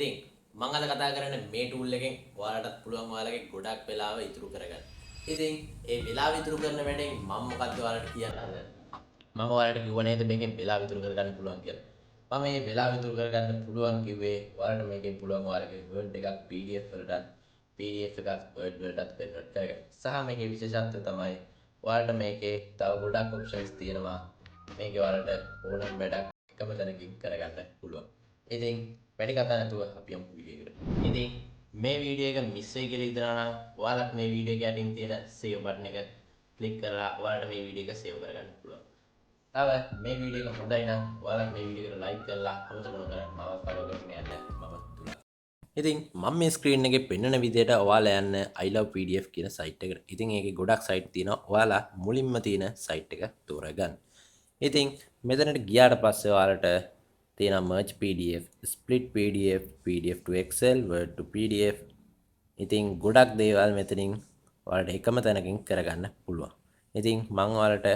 ඉතින් මම අද කතා කරන්නේ මේ ටූල් එකෙන් ඔයාලටත් පුළුවන් ඔයාලගේ ගොඩක් වෙලාව ඉතුරු කරගන්න. ඉතින් ඒ වෙලාව ඉතුරු කරන වැඩෙන් මම මොකද්ද ඔයාලට කියන්න හදන්නේ? මම ඔයාලට කිව්ව නේද මේකෙන් වෙලාව ඉතුරු කරගන්න පුළුවන් කියලා. මම මේ වෙලාව ඉතුරු කරගන්න පුළුවන් කිව්වේ ඔයාලට මේකෙන් පුළුවන් ඔයාලගේ Word එකක් PDF වලටත් PDF එකක් Word වලටත් convert කරගන්න. සහ මේකේ විශේෂත්වය තමයි ඔයාලට මේකේ තව ගොඩක් options තියෙනවා. මේකේ ඔයාලට ඕනම වැඩක් එකම තැනකින් කරගන්න පුළුවන්. ඉතින් වැඩි කතා නැතුව අපි යමු වීඩියෝ එකට. ඉතින් මේ වීඩියෝ එක මිස් වෙයි කියලා හිතනවා නම් ඔයාලත් මේ වීඩියෝ එක යටින් තියෙන save button එක ක්ලික් කරලා ඔයාලට මේ වීඩියෝ එක save කරගන්න පුළුවන්. තව මේ වීඩියෝ එක හොඳයි නම් ඔයාලත් මේ වීඩියෝ එකට like කරලා අමතක නොකර මාව follow කරගෙන යන්න මම තුලා. ඉතින් මම මේ ස්ක්‍රීන් එකේ පෙන්වන විදිහට ඔයාලා යන්න I love PDF කියන site එකට. ඉතින් ඒකේ ගොඩක් site තියෙනවා. ඔයාලා මුලින්ම තියෙන site එක තෝරගන්න. ඉතින් මෙතනට ගියාට පස්සේ ඔයාලට තියෙනවා merge PDF, split PDF, PDF to Excel, Word to PDF. ඉතින් ගොඩක් දේවල් මෙතනින් ඔයාලට එකම තැනකින් කරගන්න පුළුවන්. ඉතින් මම ඔයාලට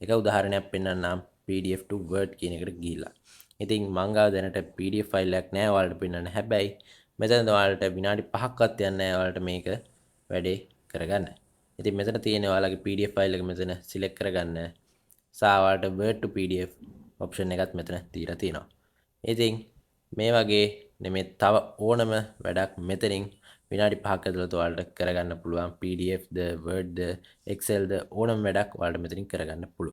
එක උදාහරණයක් පෙන්නන්නම් PDF to Word කියන එකට ගිහිල්ලා. ඉතින් මං ගාව දැනට PDF ෆයිල් එකක් නැහැ ඔයාලට පෙන්නන්න. හැබැයි මෙතන ඔයාලට විනාඩි 5ක්වත් යන්නේ නැහැ ඔයාලට මේක වැඩේ කරගන්න. ඉතින් මෙතන තියෙන ඔයාලගේ PDF ෆයිල් එක මෙතන සිලෙක්ට් කරගන්න. සහ ඔයාලට Word to PDF ඔප්ෂන් එකත් මෙතන දීලා තියෙනවා. ඉතින් මේ වගේ නෙමෙයි තව ඕනම වැඩක් මෙතනින් විනාඩි 5ක ඇතුළත ඔයාලට කරගන්න පුළුවන්. PDF ද Word ද Excel ද ඕනම වැඩක් ඔයාලට මෙතනින් කරගන්න පුළුවන්.